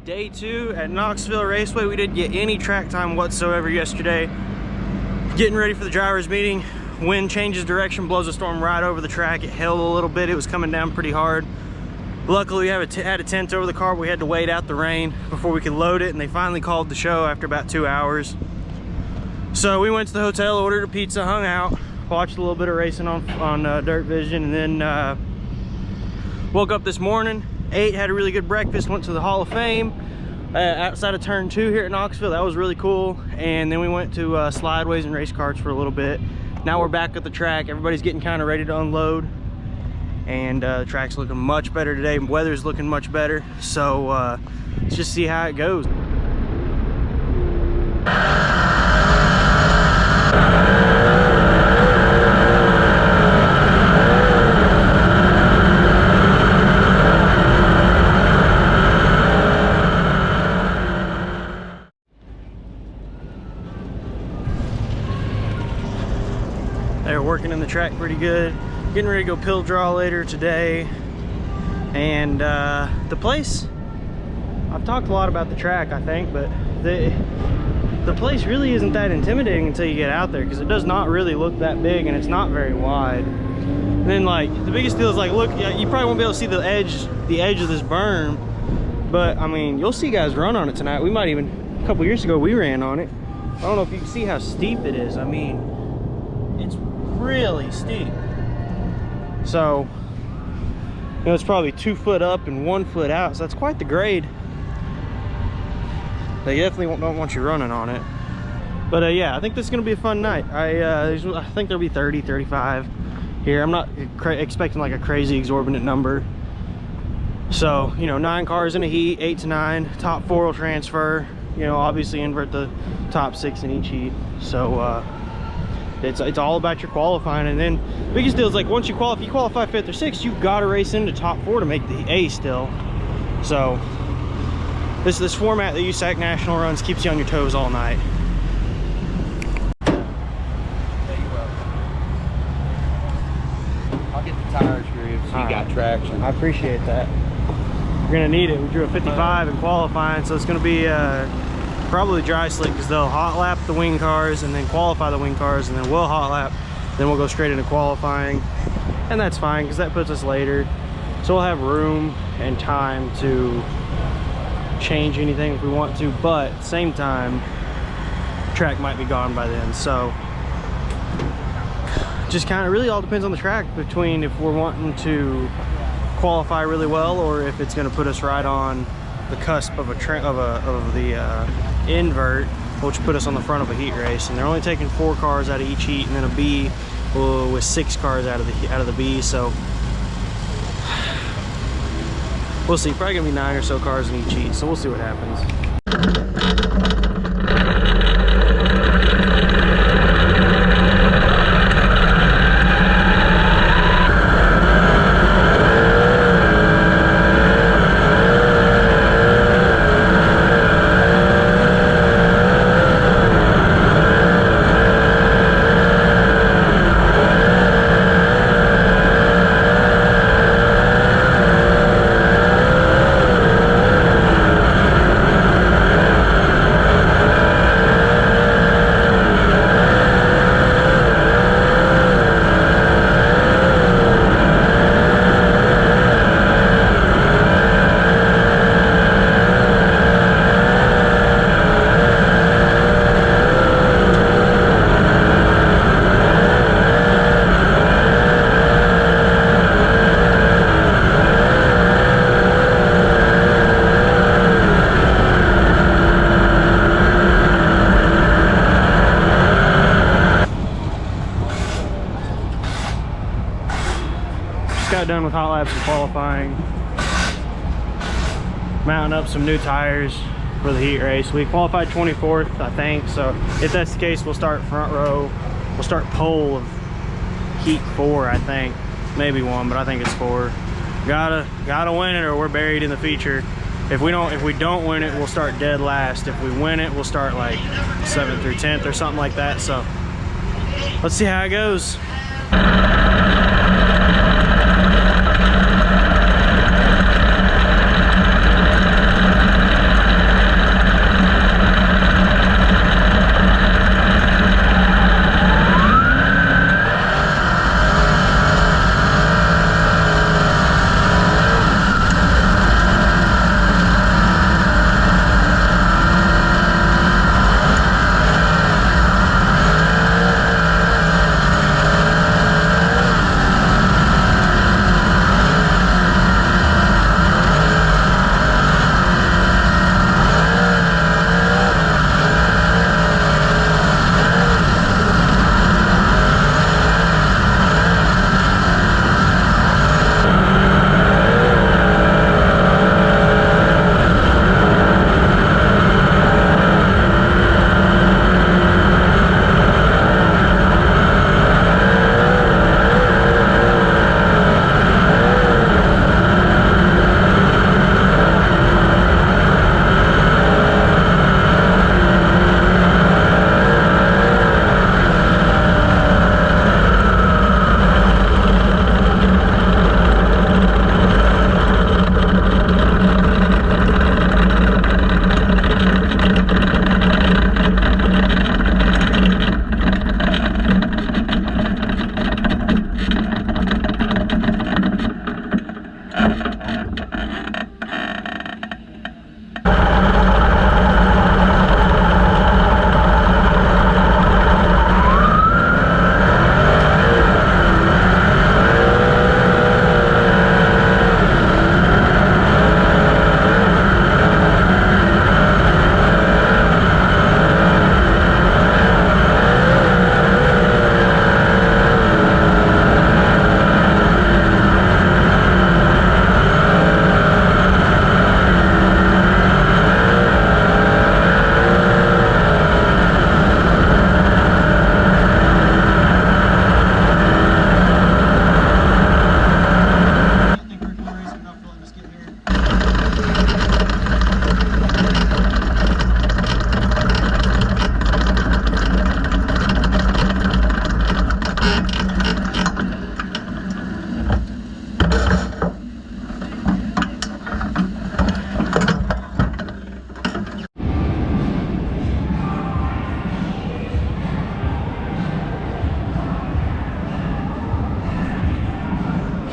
Day 2 at Knoxville Raceway. We didn't get any track time whatsoever yesterday. Getting ready for the drivers meeting. Wind changes direction, blows a storm right over the track. It hailed a little bit. It was coming down pretty hard. Luckily, we had a tent over the car. We had to wait out the rain before we could load it, and they finally called the show after about 2 hours. So we went to the hotel, ordered a pizza, hung out, watched a little bit of racing on Dirt Vision, and then woke up this morning, ate, had a really good breakfast, went to the Hall of Fame outside of turn 2 here at Knoxville. That was really cool. And then we went to slideways and race karts for a little bit. Now we're back at the track. Everybody's getting kind of ready to unload, and the track's looking much better today. Weather's looking much better, so let's just see how it goes. They're working in the track pretty good. Getting ready to go pill draw later today. And the place, I've talked a lot about the track, I think, but the place really isn't that intimidating until you get out there, because it does not really look that big and it's not very wide. And then, like, the biggest deal is, like, look, you probably won't be able to see the edge of this berm, but I mean, you'll see guys run on it tonight. We might even, a couple years ago, we ran on it. I don't know if you can see how steep it is. I mean, it's really steep. So, you know, it's probably 2 foot up and 1 foot out, so that's quite the grade. They definitely don't want you running on it. But yeah, I think this is gonna be a fun night. I think there'll be 30, 35 here. I'm not expecting like a crazy exorbitant number. So, you know, 9 cars in a heat, 8 to 9. Top 4 will transfer. You know, obviously invert the top 6 in each heat. So it's all about your qualifying. And then biggest deal is, like, once you qualify, if you qualify 5th or 6th, you've got to race into top 4 to make the A still. So this format that USAC National runs keeps you on your toes all night. Yeah, you will. I'll get the tires for you so you got traction. I appreciate that. You're gonna need it. We drew a 55 in qualifying, so it's gonna be probably dry slick, because they'll hot lap the wing cars and then qualify the wing cars, and then we'll hot lap, then we'll go straight into qualifying. And that's fine, because that puts us later, so we'll have room and time to change anything if we want to, but at the same time, track might be gone by then. So just kind of really all depends on the track, between if we're wanting to qualify really well, or if it's going to put us right on the cusp of the invert, which put us on the front of a heat race. And they're only taking 4 cars out of each heat, and then a B with 6 cars out of the B. So we'll see. Probably gonna be 9 or so cars in each heat. So we'll see what happens. Got done with hot laps and qualifying, mounting up some new tires for the heat race. We qualified 24th, I think, so if that's the case, we'll start front row. We'll start pole of heat 4, I think, maybe 1, but I think it's 4. Gotta win it, or we're buried in the feature. If we don't win it, we'll start dead last. If we win it, we'll start like 7th or 10th or something like that. So let's see how it goes.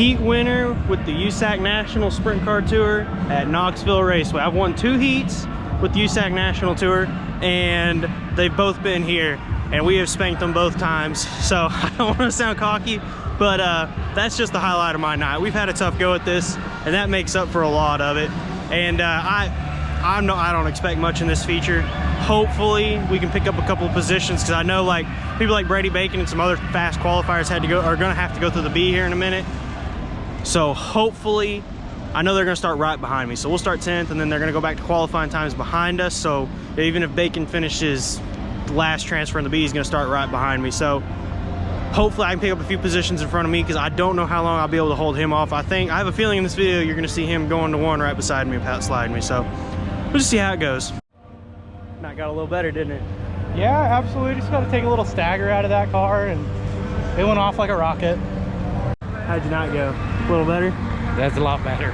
heat winner with the USAC National Sprint Car Tour at Knoxville Raceway. I've won 2 heats with the USAC National Tour, and they've both been here, and we have spanked them both times. So I don't want to sound cocky, but that's just the highlight of my night. We've had a tough go at this, and that makes up for a lot of it. And I don't expect much in this feature. Hopefully we can pick up a couple of positions, because I know like people like Brady Bacon and some other fast qualifiers are gonna have to go through the B here in a minute. So hopefully, I know they're gonna start right behind me. So we'll start 10th, and then they're gonna go back to qualifying times behind us. So even if Bacon finishes last transfer in the B, he's gonna start right behind me. So hopefully I can pick up a few positions in front of me, because I don't know how long I'll be able to hold him off. I have a feeling in this video you're gonna see him going to 1 right beside me without sliding me. So we'll just see how it goes. That got a little better, didn't it? Yeah, absolutely. Just got to take a little stagger out of that car, and it went off like a rocket. How'd you not go? A little better? That's a lot better.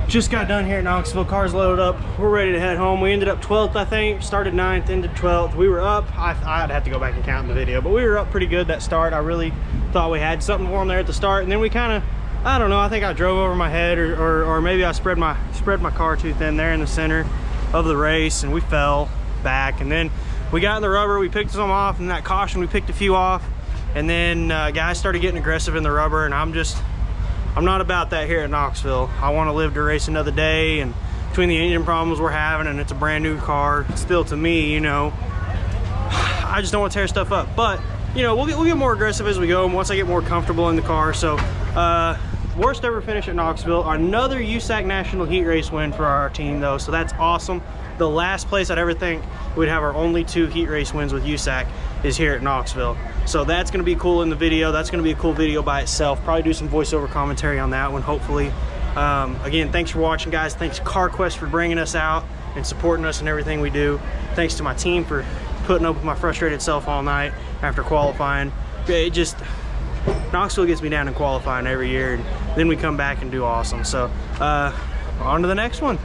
Just got done here at Knoxville, car's loaded up, we're ready to head home. We ended up 12th, I think, started 9th, ended 12th. We were up, I'd have to go back and count in the video, but we were up pretty good that start. I really thought we had something for them there at the start, and then we kind of, I don't know, I think I drove over my head, or maybe I spread my car too thin there in the center of the race, and we fell back. And then we got in the rubber, we picked some off, and that caution we picked a few off, and then guys started getting aggressive in the rubber, and I'm not about that here at Knoxville. I want to live to race another day, and between the engine problems we're having, and it's a brand new car still to me, you know, I just don't want to tear stuff up. But you know, we'll get more aggressive as we go, and once I get more comfortable in the car. So worst ever finish at Knoxville. Another USAC national heat race win for our team though, so that's awesome. The last place I'd ever think we'd have our only 2 heat race wins with USAC is here at Knoxville. So that's gonna be cool in the video. That's gonna be a cool video by itself. Probably do some voiceover commentary on that one, hopefully. Again, thanks for watching, guys. Thanks CarQuest for bringing us out and supporting us in everything we do. Thanks to my team for putting up with my frustrated self all night after qualifying. It just, Knoxville gets me down in qualifying every year, and then we come back and do awesome. So on to the next one.